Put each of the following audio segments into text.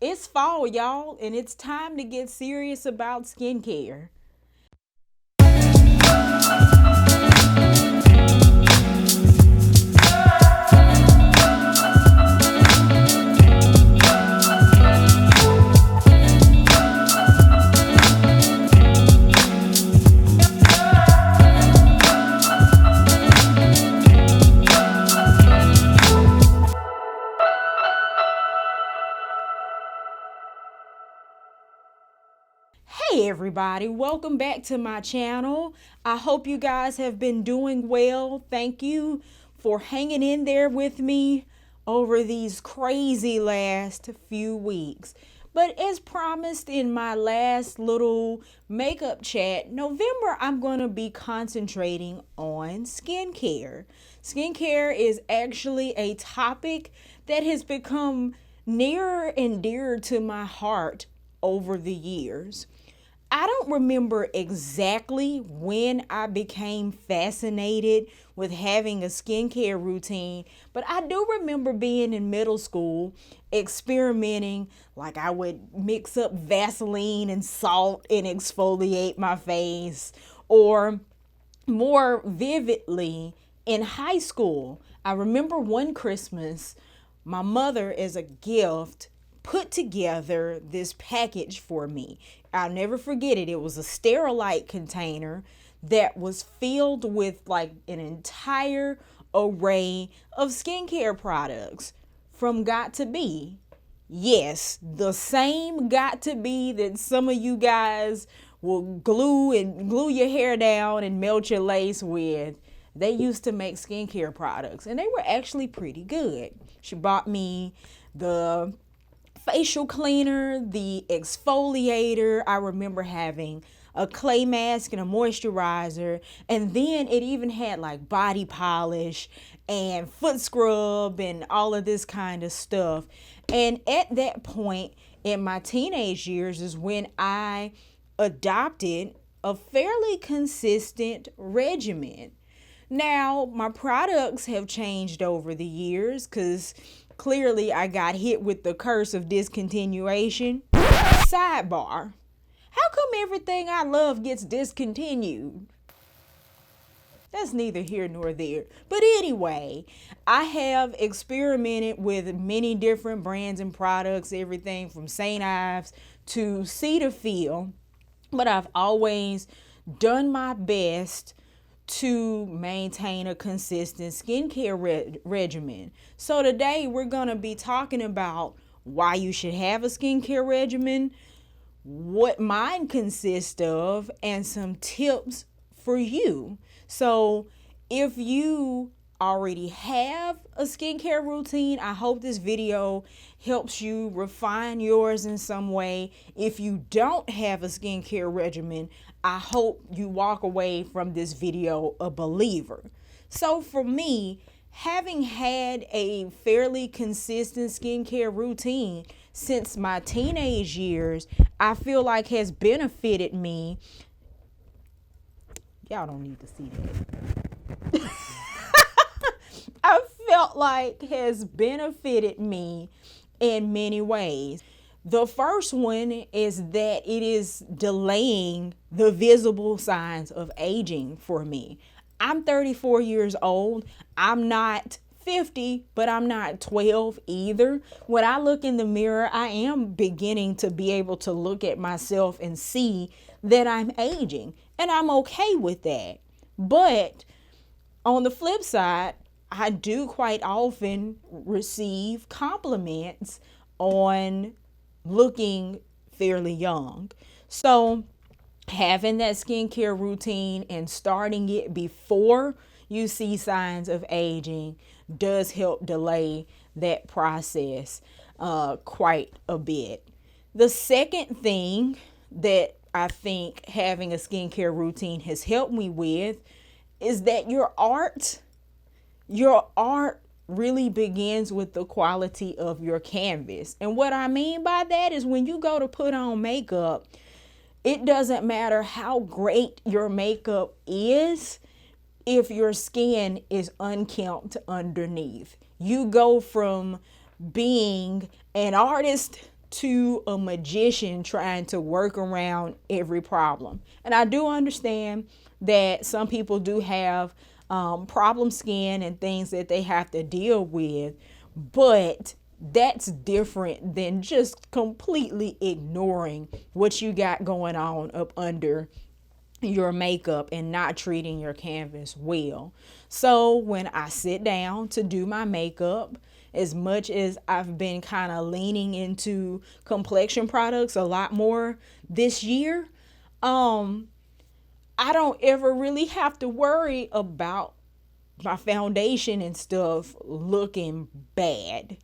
It's fall, y'all, and it's time to get serious about skincare. Hey everybody, welcome back to my channel. I hope you guys have been doing well. Thank you for hanging in there with me over these crazy last few weeks. But as promised in my last little makeup chat, November I'm going to be concentrating on skincare. Skincare is actually a topic that has become nearer and dearer to my heart over the years. I don't remember exactly when I became fascinated with having a skincare routine, but I do remember being in middle school experimenting. Like, I would mix up Vaseline and salt and exfoliate my face. Or more vividly, in high school, I remember one Christmas, my mother, as a gift, put together this package for me. I'll never forget it. It was a Sterilite container that was filled with like an entire array of skincare products from Got to Be. Yes, the same Got to Be that some of you guys will glue your hair down and melt your lace with. They used to make skincare products and they were actually pretty good. She bought me the facial cleaner, the exfoliator. I remember having a clay mask and a moisturizer, and then it even had like body polish and foot scrub and all of this kind of stuff. And at that point in my teenage years is when I adopted a fairly consistent regimen. Now, my products have changed over the years because clearly I got hit with the curse of discontinuation. Sidebar: how come everything I love gets discontinued? That's neither here nor there. But anyway, I have experimented with many different brands and products, everything from St. Ives to Cetaphil, but I've always done my best to maintain a consistent skincare regimen. So today we're going to be talking about why you should have a skincare regimen, what mine consists of, and some tips for you. So if you already have a skincare routine, I hope this video helps you refine yours in some way. If you don't have a skincare regimen, I hope you walk away from this video a believer. So for me, having had a fairly consistent skincare routine since my teenage years, I feel like has benefited me. Y'all don't need to see that. I felt like has benefited me in many ways. The first one is that it is delaying the visible signs of aging for me. I'm 34 years old. I'm not 50, but I'm not 12 either. When I look in the mirror, I am beginning to be able to look at myself and see that I'm aging, and I'm okay with that. But on the flip side, I do quite often receive compliments on looking fairly young. So having that skincare routine and starting it before you see signs of aging does help delay that process quite a bit. The second thing that I think having a skincare routine has helped me with is that your art really begins with the quality of your canvas. And what I mean by that is when you go to put on makeup, it doesn't matter how great your makeup is if your skin is unkempt underneath. You go from being an artist to a magician trying to work around every problem. And I do understand that some people do have problem skin and things that they have to deal with, but that's different than just completely ignoring what you got going on up under your makeup and not treating your canvas well. So when I sit down to do my makeup, as much as I've been kind of leaning into complexion products a lot more this year, I don't ever really have to worry about my foundation and stuff looking bad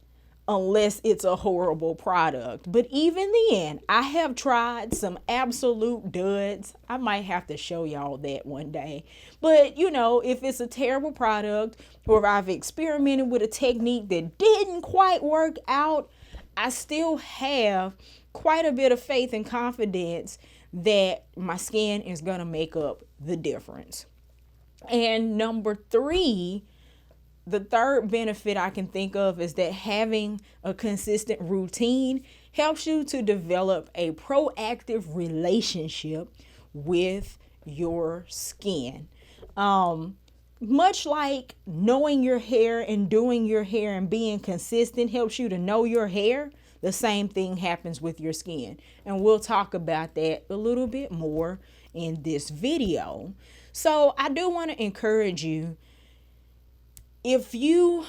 unless it's a horrible product. But even then, I have tried some absolute duds. I might have to show y'all that one day. But you know, if it's a terrible product or if I've experimented with a technique that didn't quite work out, I still have quite a bit of faith and confidence that my skin is going to make up the difference. And number 3, the third benefit I can think of is that having a consistent routine helps you to develop a proactive relationship with your skin. Much like knowing your hair and doing your hair and being consistent helps you to know your hair, the same thing happens with your skin. And we'll talk about that a little bit more in this video. So I do want to encourage you, if you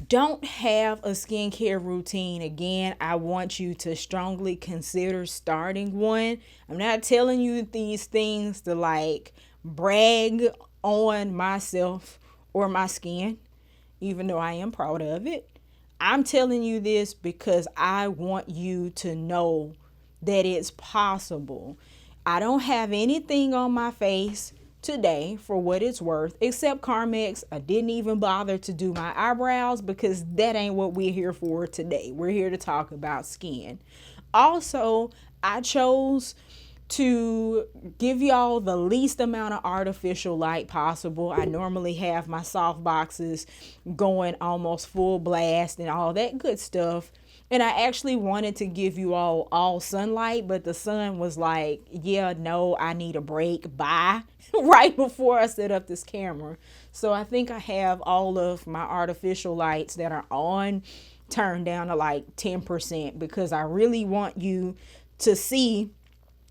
don't have a skincare routine, again, I want you to strongly consider starting one. I'm not telling you these things to like brag on myself or my skin, even though I am proud of it. I'm telling you this because I want you to know that it's possible. I don't have anything on my face today, for what it's worth, except Carmex. I didn't even bother to do my eyebrows because that ain't what we're here for today. We're here to talk about skin. Also, I chose to give y'all the least amount of artificial light possible. I normally have my soft boxes going almost full blast and all that good stuff. And I actually wanted to give you all sunlight, but the sun was like, yeah, no, I need a break. Bye. Right before I set up this camera. So I think I have all of my artificial lights that are on turned down to like 10% because I really want you to see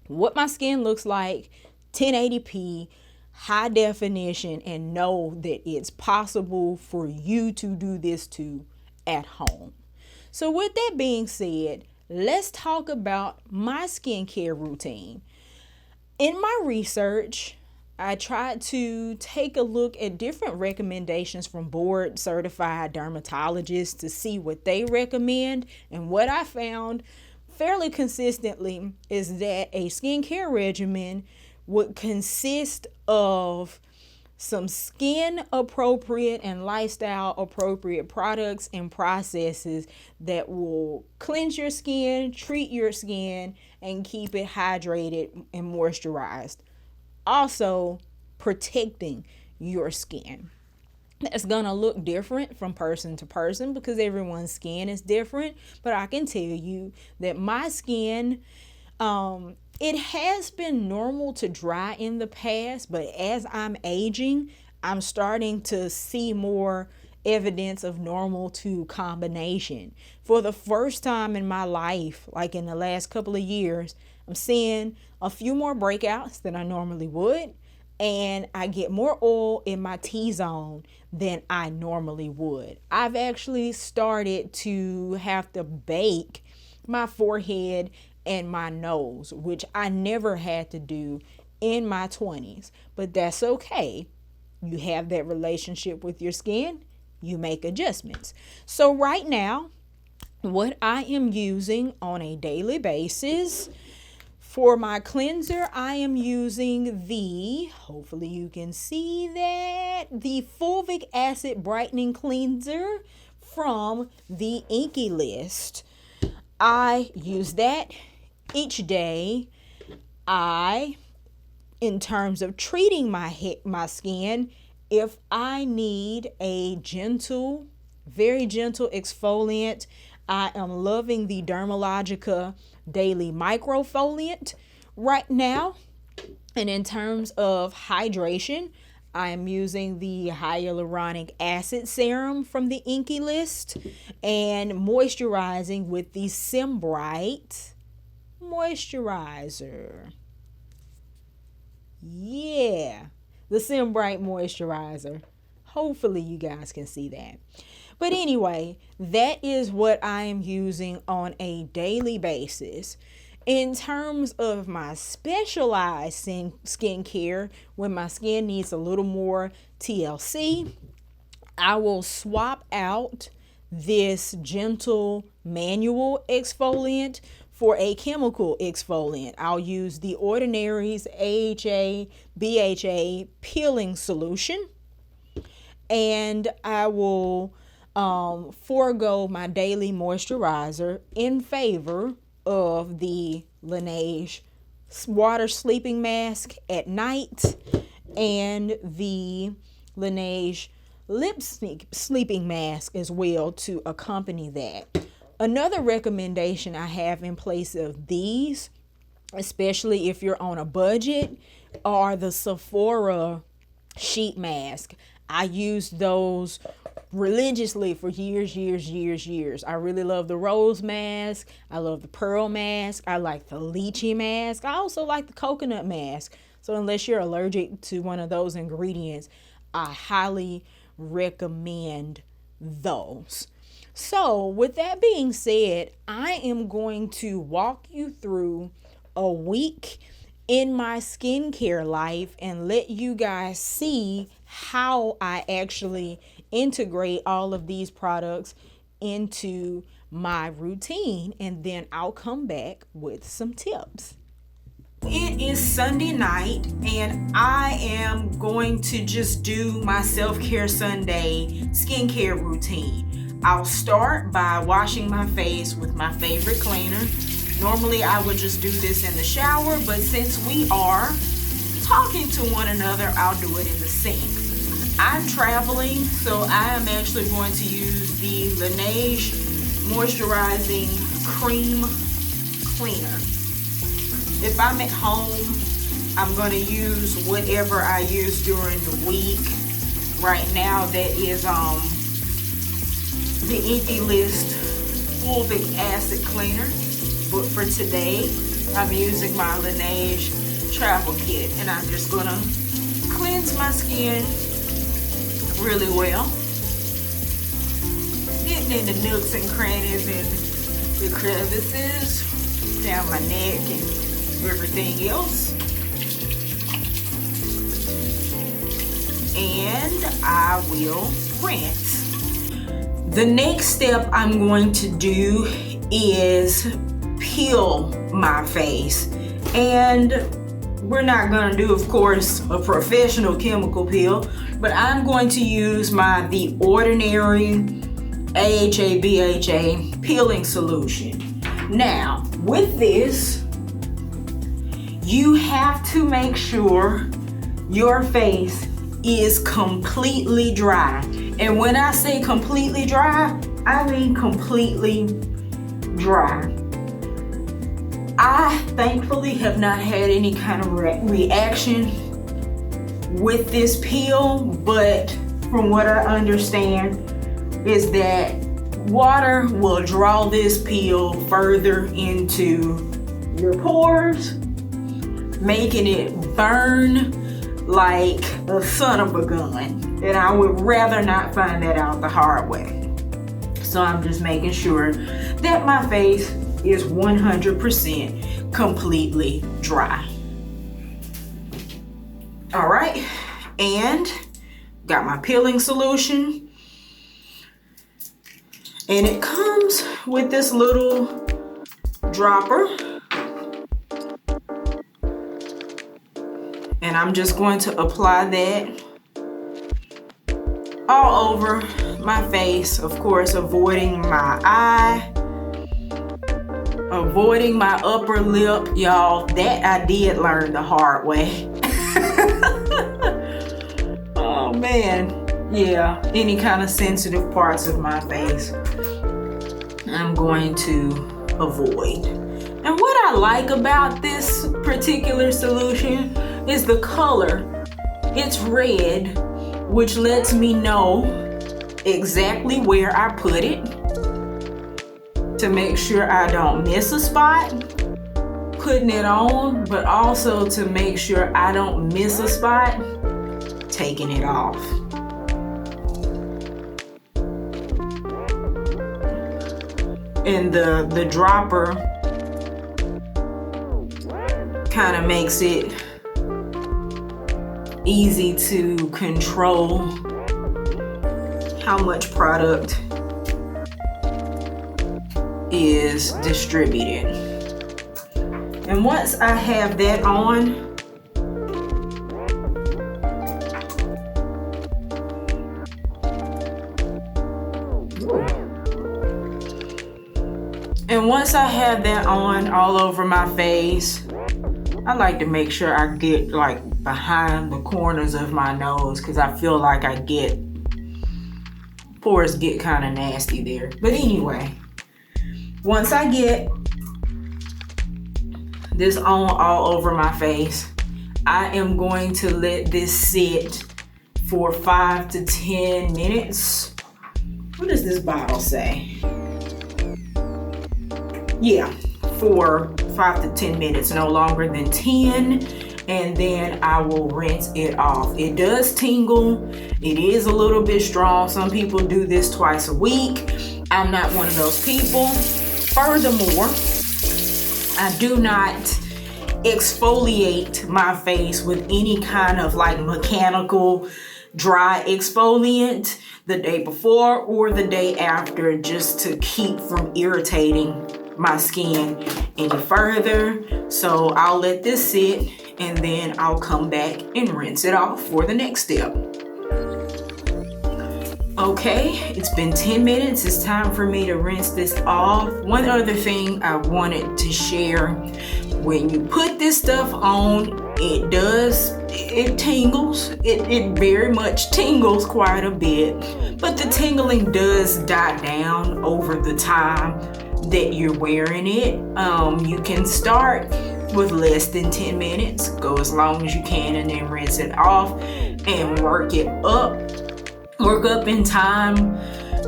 what my skin looks like, 1080p, high definition, and know that it's possible for you to do this too at home. So with that being said, let's talk about my skincare routine. In my research, I tried to take a look at different recommendations from board certified dermatologists to see what they recommend. And what I found fairly consistently is that a skincare regimen would consist of some skin appropriate and lifestyle appropriate products and processes that will cleanse your skin, treat your skin, and keep it hydrated and moisturized. Also, protecting your skin. That's gonna look different from person to person because everyone's skin is different. But I can tell you that my skin, it has been normal to dry in the past, but as I'm aging, I'm starting to see more evidence of normal to combination. For the first time in my life, like in the last couple of years, I'm seeing a few more breakouts than I normally would, and I get more oil in my T-zone than I normally would. I've actually started to have to bake my forehead and my nose, which I never had to do in my 20s, but that's okay. You have that relationship with your skin, you make adjustments. So right now, what I am using on a daily basis for my cleanser, I am using hopefully you can see that, the fulvic acid brightening cleanser from the Inkey List. I use that each day. In terms of treating my skin, if I need a gentle, very gentle exfoliant, I am loving the Dermalogica Daily Microfoliant right now. And in terms of hydration, I am using the hyaluronic acid serum from the Inkey List and moisturizing with the Simbright moisturizer. Yeah, the Simbright moisturizer. Hopefully you guys can see that. But anyway, that is what I am using on a daily basis. In terms of my specialized skincare, when my skin needs a little more TLC, I will swap out this gentle manual exfoliant for a chemical exfoliant. I'll use the Ordinary's AHA BHA peeling solution, and I will forego my daily moisturizer in favor of the Laneige water sleeping mask at night and the Laneige lip sleeping mask as well to accompany that. Another recommendation I have in place of these, especially if you're on a budget, are the Sephora sheet mask. I used those religiously for years. I really love the rose mask. I love the pearl mask. I like the lychee mask. I also like the coconut mask. So unless you're allergic to one of those ingredients, I highly recommend those. So with that being said, I am going to walk you through a week in my skincare life and let you guys see how I actually integrate all of these products into my routine, and then I'll come back with some tips. It is Sunday night and I am going to just do my self-care Sunday skincare routine. I'll start by washing my face with my favorite cleaner. Normally I would just do this in the shower, but since we are talking to one another, I'll do it in the sink. I'm traveling, so I am actually going to use the Laneige moisturizing cream cleaner. If I'm at home, I'm going to use whatever I use during the week. Right now that is the Inkey List fulvic acid cleaner, but for today I'm using my Laneige travel kit, and I'm just going to cleanse my skin really well, getting in the nooks and crannies and the crevices down my neck and everything else. And I will rinse. The next step I'm going to do is peel my face, and we're not going to do, of course, a professional chemical peel, but I'm going to use the Ordinary AHA BHA peeling solution. Now, with this, you have to make sure your face is completely dry. And when I say completely dry, I mean completely dry. I thankfully have not had any kind of reaction with this peel, but from what I understand is that water will draw this peel further into your pores, making it burn like a son of a gun. And I would rather not find that out the hard way. So I'm just making sure that my face is 100% completely dry. All right, and got my peeling solution, and it comes with this little dropper, and I'm just going to apply that all over my face, of course, avoiding my eye, avoiding my upper lip. Y'all, that I did learn the hard way. Oh man, yeah, any kind of sensitive parts of my face, I'm going to avoid. And what I like about this particular solution is the color. It's red, which lets me know exactly where I put it to make sure I don't miss a spot putting it on, but also to make sure I don't miss a spot taking it off. And the dropper kind of makes it easy to control how much product is distributed. And once I have that on, all over my face, I like to make sure I get like behind the corners of my nose, because I feel like pores get kind of nasty there. But anyway, once I get this on all over my face, I am going to let this sit for 5 to 10 minutes. What does this bottle say? Yeah, for 5 to 10 minutes, no longer than 10, and then I will rinse it off. It does tingle. It is a little bit strong. Some people do this twice a week. I'm not one of those people. Furthermore, I do not exfoliate my face with any kind of like mechanical dry exfoliant the day before or the day after, just to keep from irritating my skin any further. So I'll let this sit and then I'll come back and rinse it off for the next step. Okay, it's been 10 minutes. It's time for me to rinse this off. One other thing I wanted to share: when you put this stuff on, it tingles. It very much tingles quite a bit, but the tingling does die down over the time that you're wearing it. You can start with less than 10 minutes, go as long as you can, and then rinse it off and work up in time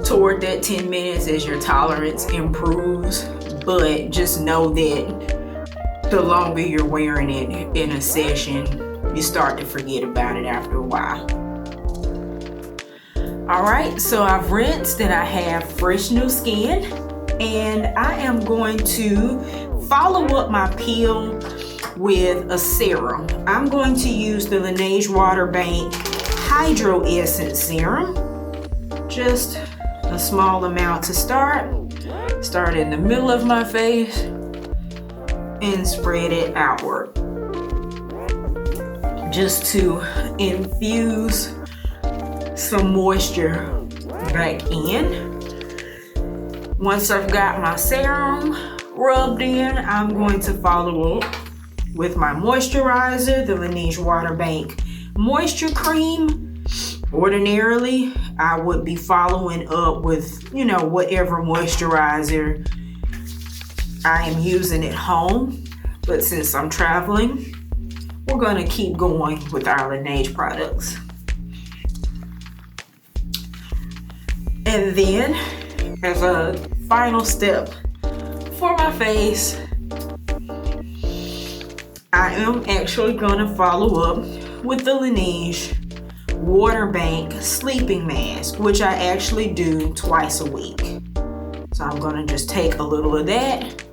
toward that 10 minutes as your tolerance improves. But just know that the longer you're wearing it in a session, you start to forget about it after a while. All right, so I've rinsed and I have fresh new skin, and I am going to follow up my peel with a serum. I'm going to use the Laneige Water Bank Hydro Essence Serum. Just a small amount to start. Start in the middle of my face and spread it outward, just to infuse some moisture back in. Once I've got my serum rubbed in, I'm going to follow up with my moisturizer, the Laneige Water Bank Moisture Cream. Ordinarily, I would be following up with, whatever moisturizer I am using at home. But since I'm traveling, we're going to keep going with our Laneige products. And then, as a final step for my face, I am actually going to follow up with the Laneige Water Bank Sleeping Mask, which I actually do twice a week. So I'm going to just take a little of that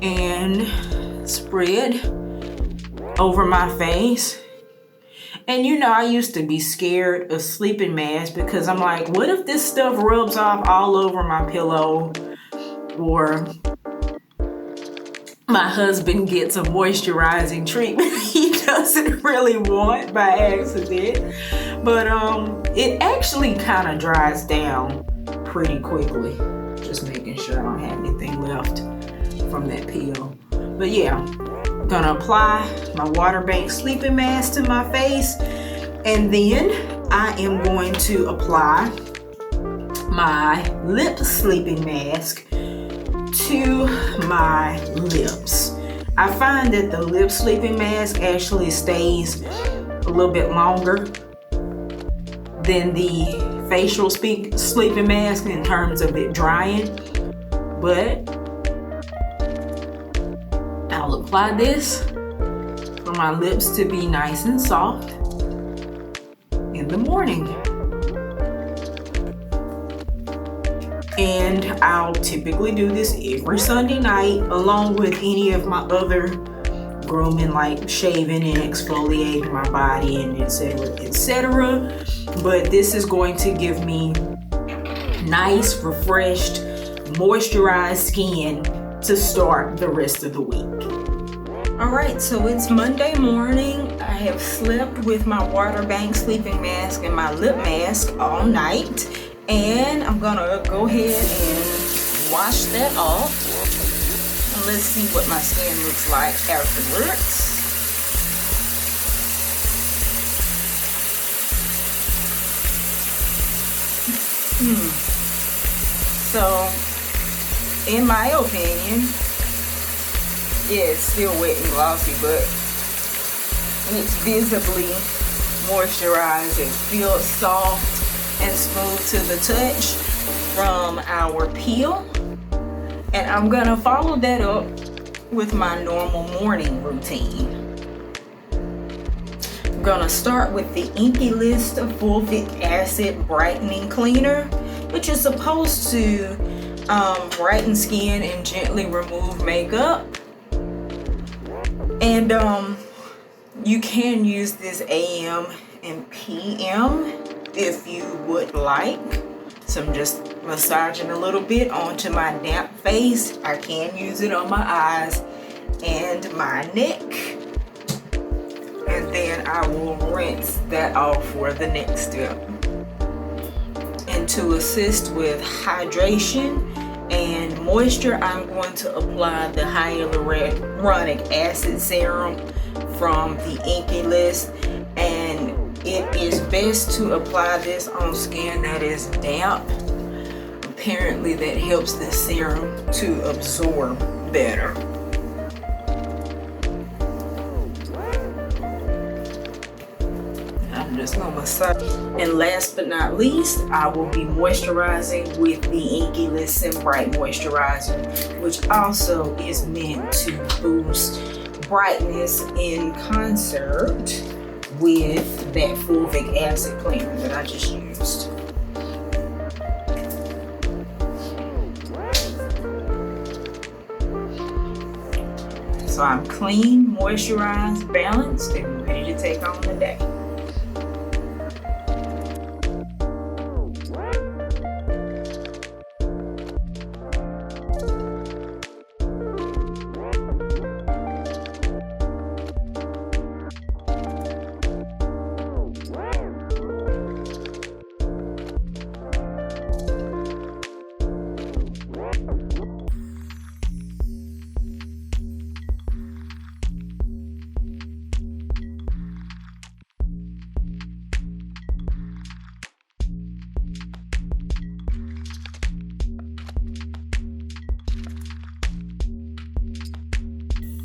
and spread over my face. And I used to be scared of sleeping masks because I'm like, what if this stuff rubs off all over my pillow, or my husband gets a moisturizing treatment he doesn't really want by accident? But it actually kind of dries down pretty quickly. Just making sure I don't have anything left from that peel. But yeah, I'm gonna apply my Water Bank Sleeping Mask to my face, and then I am going to apply my lip sleeping mask to my lips. I find that the lip sleeping mask actually stays a little bit longer than the facial sleeping mask in terms of it drying, but I'll apply this for my lips to be nice and soft in the morning. And I'll typically do this every Sunday night along with any of my other grooming, like shaving and exfoliating my body and etc., etc. But this is going to give me nice, refreshed, moisturized skin to start the rest of the week. Alright, so it's Monday morning. I have slept with my water bank sleeping mask and my lip mask all night. And I'm gonna go ahead and wash that off. And let's see what my skin looks like afterwards. So, in my opinion, yeah, it's still wet and glossy, but it's visibly moisturized. It feels soft and smooth to the touch from our peel. And I'm gonna follow that up with my normal morning routine. I'm gonna start with the Inkey List Fulvic Acid Brightening Cleaner, which is supposed to brighten skin and gently remove makeup. And you can use this AM and PM if you would like. So I'm just massaging a little bit onto my damp face. I can use it on my eyes and my neck. And then I will rinse that off for the next step. And to assist with hydration and moisture, I'm going to apply the hyaluronic acid serum from the Inkey List. And it is best to apply this on skin that is damp. Apparently that helps the serum to absorb better. I'm just gonna massage. And last but not least, I will be moisturizing with the Inkey List Sim Bright Moisturizer, which also is meant to boost brightness in concert with that fulvic acid cleaner that I just used. So I'm clean, moisturized, balanced, and ready to take on the day.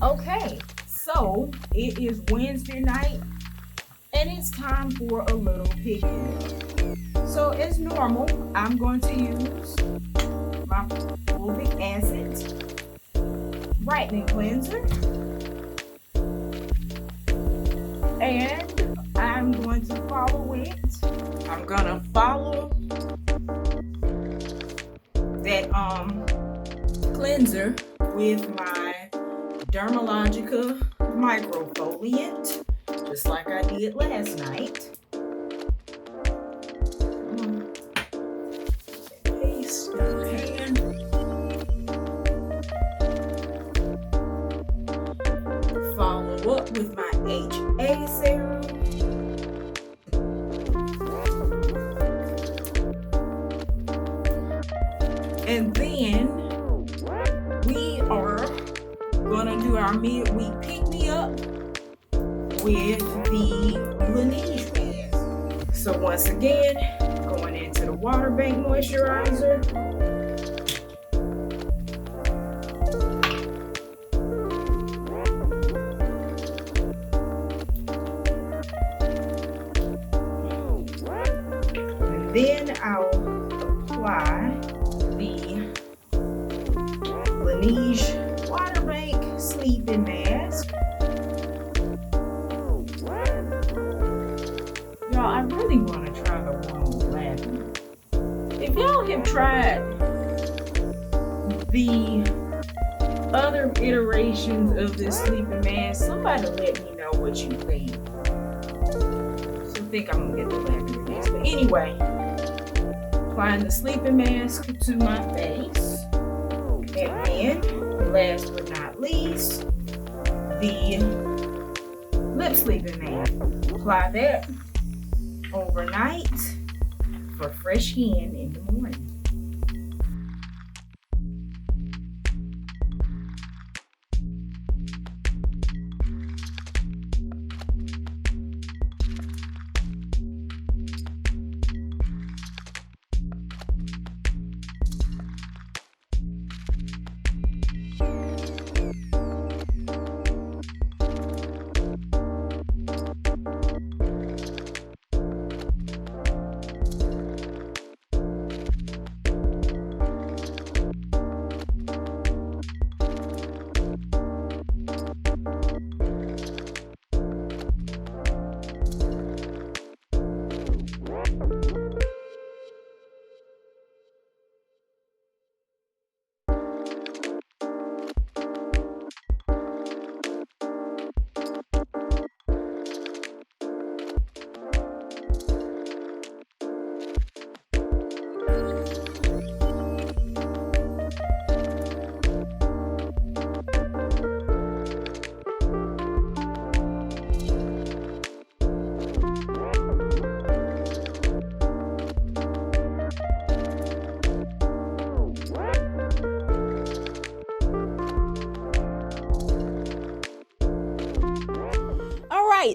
Okay, so it is Wednesday night and it's time for a little picking. So as normal, I'm going to use my fulvic acid brightening cleanser, and I'm going to follow it. I'm gonna follow that cleanser with my Dermalogica microfoliant, just like I did last night. Paste in the pan. Follow up with my HA serum. And then we are gonna do our midweek pick-me-up with the Laneige mask. So once again, going into the water bank moisturizer. Laneige Water Bank Sleeping Mask. Y'all, I really want to try the one with lavender. If y'all have tried the other iterations of this sleeping mask, somebody let me know what you think. So I think I'm gonna get the lavender next. But anyway, applying the sleeping mask to my face. And then, last but not least, the lip sleeping mask. Apply that overnight for fresh skin in the morning.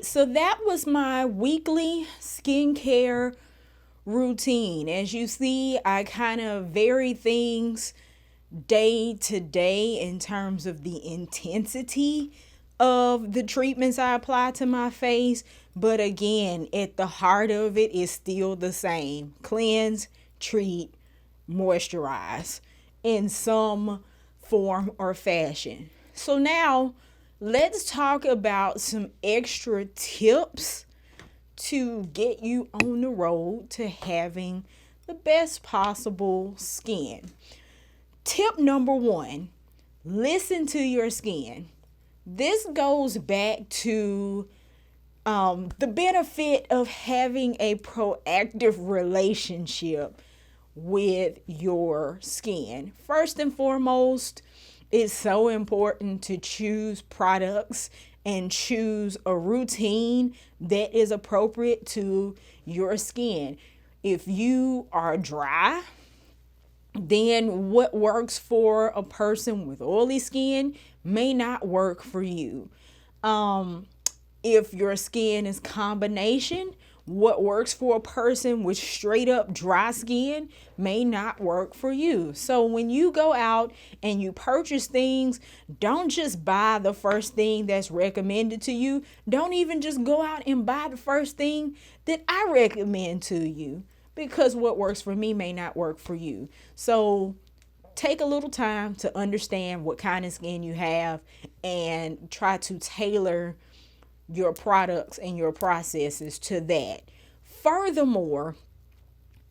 So that was my weekly skincare routine. As you see, I kind of vary things day to day in terms of the intensity of the treatments I apply to my face. But again, at the heart of it is still the same: cleanse, treat, moisturize in some form or fashion. So now let's talk about some extra tips to get you on the road to having the best possible skin. Tip number 1, listen to your skin. This goes back to the benefit of having a proactive relationship with your skin. First and foremost, it's so important to choose products and choose a routine that is appropriate to your skin. If you are dry, then what works for a person with oily skin may not work for you. If your skin is combination, what works for a person with straight up dry skin may not work for you. So when you go out and you purchase things, don't just buy the first thing that's recommended to you. Don't even just go out and buy the first thing that I recommend to you, because what works for me may not work for you. So take a little time to understand what kind of skin you have and try to tailor your products and your processes to that. Furthermore,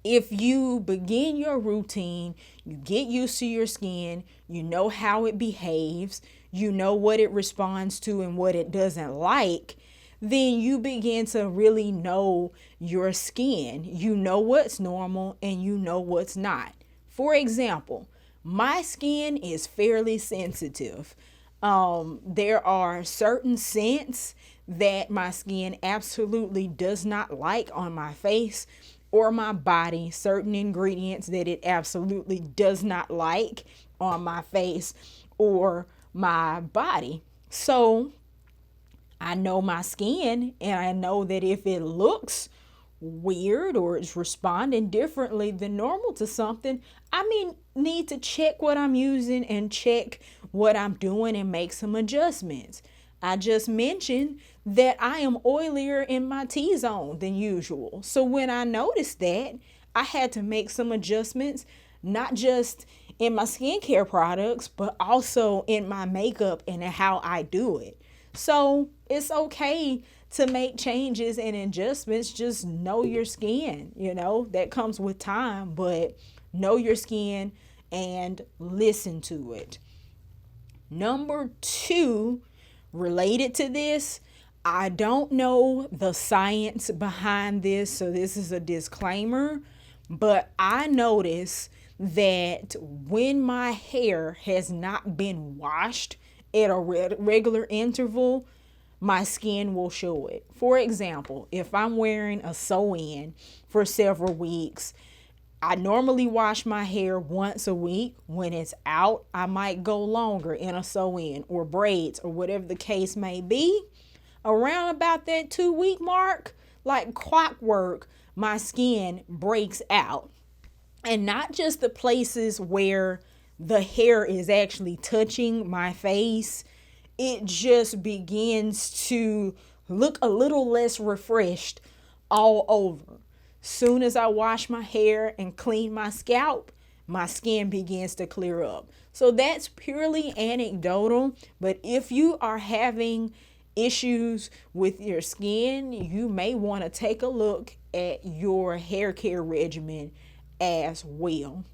if you begin your routine, you get used to your skin, you know how it behaves, you know what it responds to and what it doesn't like, then you begin to really know your skin. You know what's normal and you know what's not. For example, my skin is fairly sensitive. There are certain scents that my skin absolutely does not like on my face or my body, certain ingredients that it absolutely does not like on my face or my body. So I know my skin, and I know that if it looks weird or it's responding differently than normal to something, I need to check what I'm using and check what I'm doing and make some adjustments. I just mentioned that I am oilier in my T-zone than usual. So when I noticed that, I had to make some adjustments, not just in my skincare products, but also in my makeup and how I do it. So it's okay to make changes and adjustments. Just know your skin, that comes with time, but know your skin and listen to it. Number 2, related to this, I don't know the science behind this, so this is a disclaimer, but I notice that when my hair has not been washed at a regular interval, my skin will show it. For example, if I'm wearing a sew-in for several weeks, I normally wash my hair once a week. When it's out, I might go longer in a sew-in or braids or whatever the case may be. Around about that 2-week mark, like clockwork, my skin breaks out. And not just the places where the hair is actually touching my face, it just begins to look a little less refreshed all over. Soon as I wash my hair and clean my scalp, my skin begins to clear up. So that's purely anecdotal, but if you are having issues with your skin, you may want to take a look at your hair care regimen as well.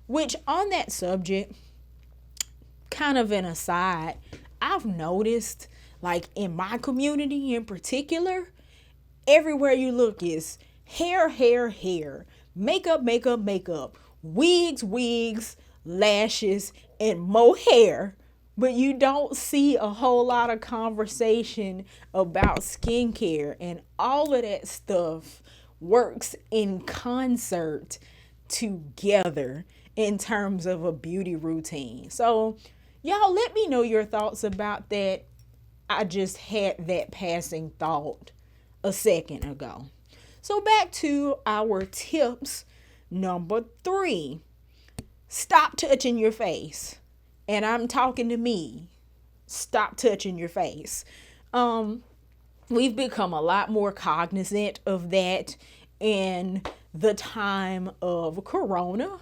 Which, on that subject, kind of an aside, I've noticed, like in my community in particular, everywhere you look is hair, hair, hair, makeup, makeup, makeup, wigs, lashes, and more hair. But you don't see a whole lot of conversation about skincare, and all of that stuff works in concert together in terms of a beauty routine. So y'all, let me know your thoughts about that. I just had that passing thought a second ago. So back to our tips. Number 3, stop touching your face. And I'm talking to me. Stop touching your face. We've become a lot more cognizant of that in the time of Corona.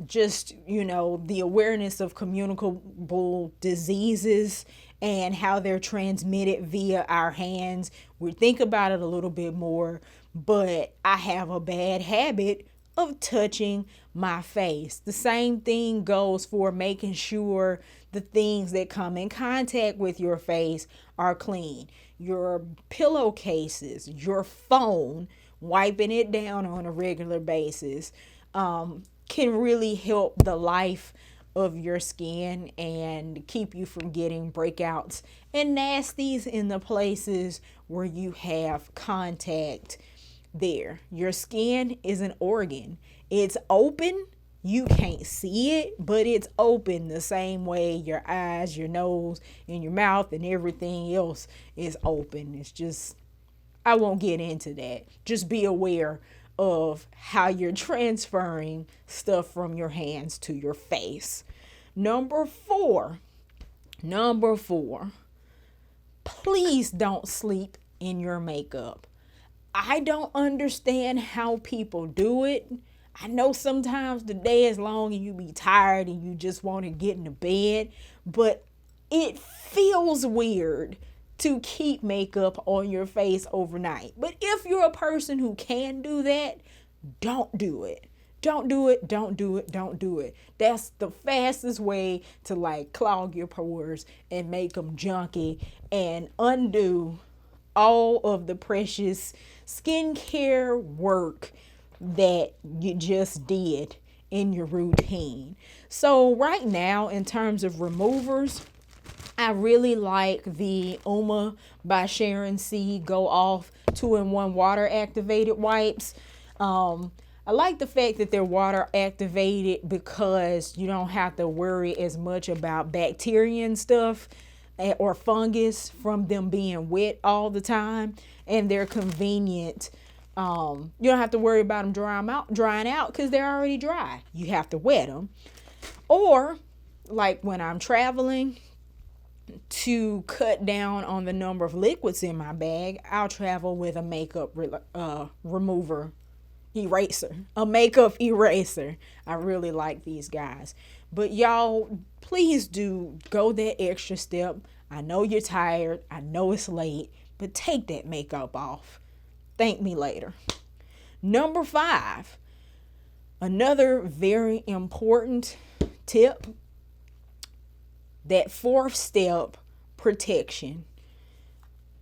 Just, the awareness of communicable diseases and how they're transmitted via our hands. We think about it a little bit more, but I have a bad habit of touching my face. The same thing goes for making sure the things that come in contact with your face are clean. Your pillowcases, your phone, wiping it down on a regular basis can really help the life of your skin and keep you from getting breakouts and nasties in the places where you have contact there. Your skin is an organ. It's open. You can't see it, but it's open the same way your eyes, your nose, and your mouth and everything else is open. It's just, I won't get into that. Just be aware of how you're transferring stuff from your hands to your face. Number four, please don't sleep in your makeup. I don't understand how people do it. I know sometimes the day is long and you be tired and you just want to get into bed, but it feels weird to keep makeup on your face overnight. But if you're a person who can do that, don't do it. Don't do it. That's the fastest way to clog your pores and make them junky and undo all of the precious skincare work that you just did in your routine. So right now, in terms of removers, I really like the Uma by Sharon C Go Off 2-in-1 water activated wipes. I like the fact that they're water activated because you don't have to worry as much about bacteria and stuff or fungus from them being wet all the time, and they're convenient. You don't have to worry about them drying out because they're already dry. You have to wet them. Or like when I'm traveling, to cut down on the number of liquids in my bag, I'll travel with a makeup remover eraser, a makeup eraser. I really like these guys. But y'all, please do go that extra step. I know you're tired. I know it's late, but take that makeup off. Thank me later. Number 5, another very important tip, that 4th step, protection.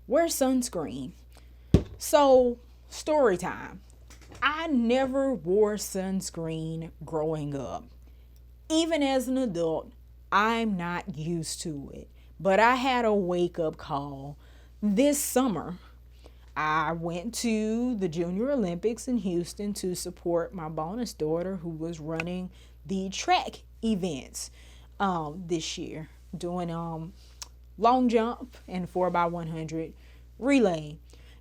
Wear sunscreen. So, story time. I never wore sunscreen growing up. Even as an adult, I'm not used to it. But I had a wake-up call this summer. I went to the Junior Olympics in Houston to support my bonus daughter who was running the track events this year, doing long jump and 4x100 relay.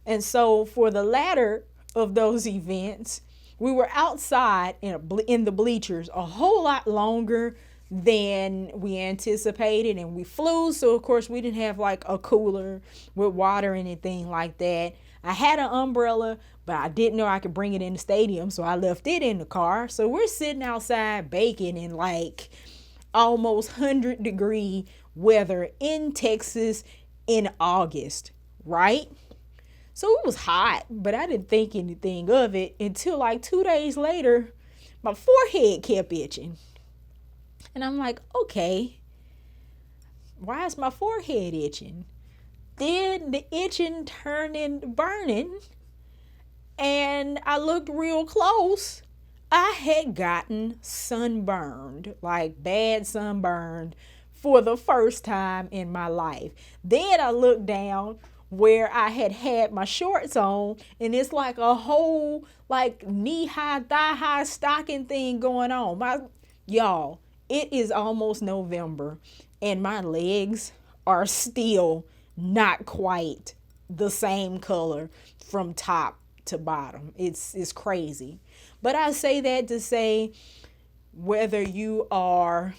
And so for the latter of those events, we were outside in the bleachers a whole lot longer than we anticipated, and we flew, so of course we didn't have like a cooler with water or anything like that. I had an umbrella, but I didn't know I could bring it in the stadium, so I left it in the car. So we're sitting outside baking in like almost 100-degree weather in Texas in August, right? So it was hot, but I didn't think anything of it until like 2 days later, my forehead kept itching. And I'm like, okay, why is my forehead itching? Then the itching turned into burning, and I looked real close. I had gotten sunburned, like bad sunburned, for the first time in my life. Then I looked down where I had my shorts on, and it's like a whole like knee-high, thigh-high stocking thing going on. Y'all, it is almost November, and my legs are still not quite the same color from top to bottom. It's crazy. But I say that to say, whether you are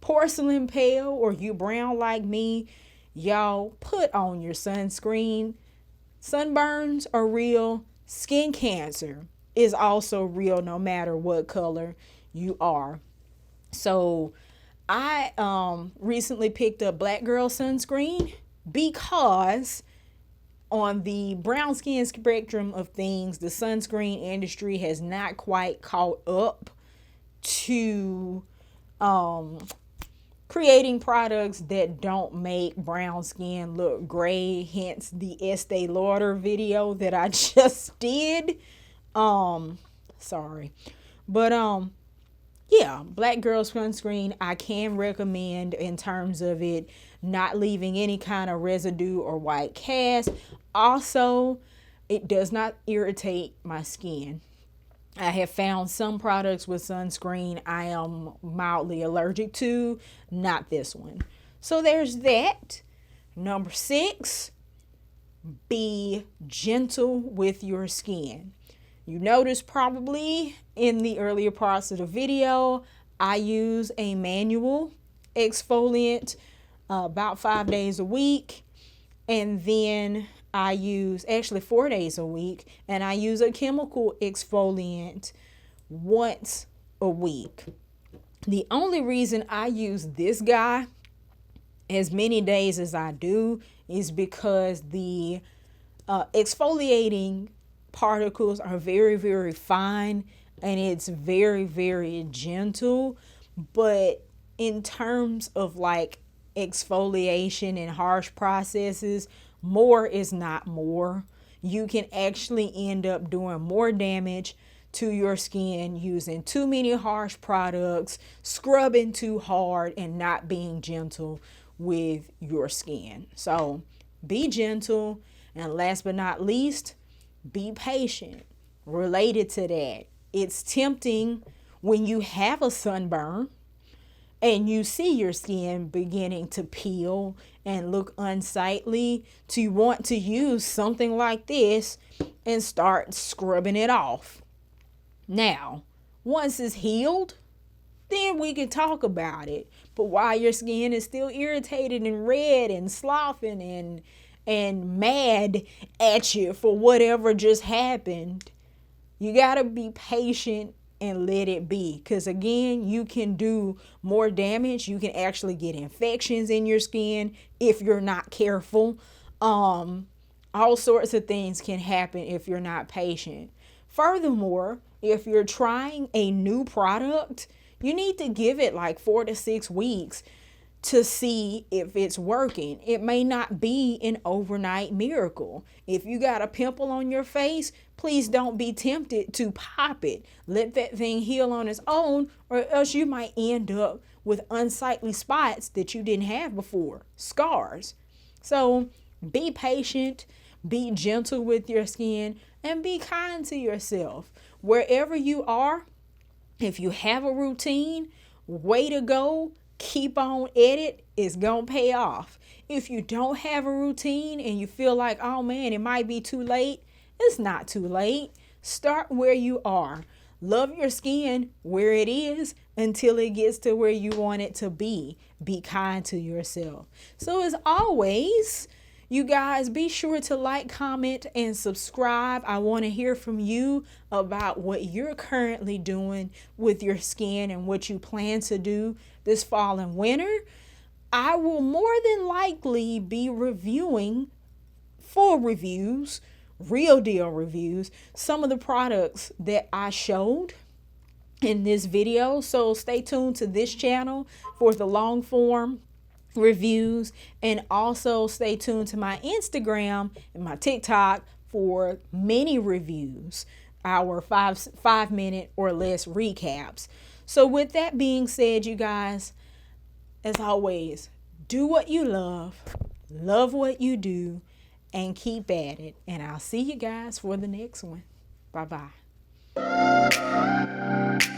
porcelain pale or you brown like me, y'all put on your sunscreen. Sunburns are real. Skin cancer is also real, no matter what color you are. So I recently picked up Black Girl sunscreen because on the brown skin spectrum of things, the sunscreen industry has not quite caught up to creating products that don't make brown skin look gray, hence the Estee Lauder video that I just did. Sorry. But yeah, Black Girl sunscreen I can recommend in terms of it not leaving any kind of residue or white cast. Also, it does not irritate my skin. I have found some products with sunscreen I am mildly allergic to, not this one. So there's that. Number 6, be gentle with your skin. You noticed probably in the earlier parts of the video, I use a manual exfoliant about 5 days a week. And then I use, actually 4 days a week, and I use a chemical exfoliant once a week. The only reason I use this guy as many days as I do is because the exfoliating particles are very, very fine, and it's very, very gentle. But in terms of like exfoliation and harsh processes, more is not more. You can actually end up doing more damage to your skin using too many harsh products, scrubbing too hard, and not being gentle with your skin. So be gentle, and last but not least, be patient. Related to that, it's tempting when you have a sunburn and you see your skin beginning to peel and look unsightly to want to use something like this and start scrubbing it off. Now, once it's healed, then we can talk about it. But while your skin is still irritated and red and sloughing and mad at you for whatever just happened, You got to be patient and let it be, because again, you can do more damage. You can actually get infections in your skin if you're not careful. All sorts of things can happen if you're not patient. Furthermore, if you're trying a new product, you need to give it like 4 to 6 weeks to see if it's working. It may not be an overnight miracle. If you got a pimple on your face, please don't be tempted to pop it. Let that thing heal on its own, or else you might end up with unsightly spots that you didn't have before, scars. So be patient, be gentle with your skin, and be kind to yourself. Wherever you are, if you have a routine, way to go. Keep on at it. It's gonna pay off. If you don't have a routine and you feel like, oh man, it might be too late, it's not too late. Start where you are. Love your skin where it is until it gets to where you want it to be. Be kind to yourself. So as always, you guys be sure to like, comment, and subscribe. I want to hear from you about what you're currently doing with your skin and what you plan to do this fall and winter. I will more than likely be reviewing full reviews, real deal reviews, some of the products that I showed in this video. So stay tuned to this channel for the long form reviews, and also stay tuned to my Instagram and my TikTok for mini reviews, our 5 minute or less recaps. So with that being said, you guys, as always, do what you love what you do, and keep at it. And I'll see you guys for the next one. Bye bye.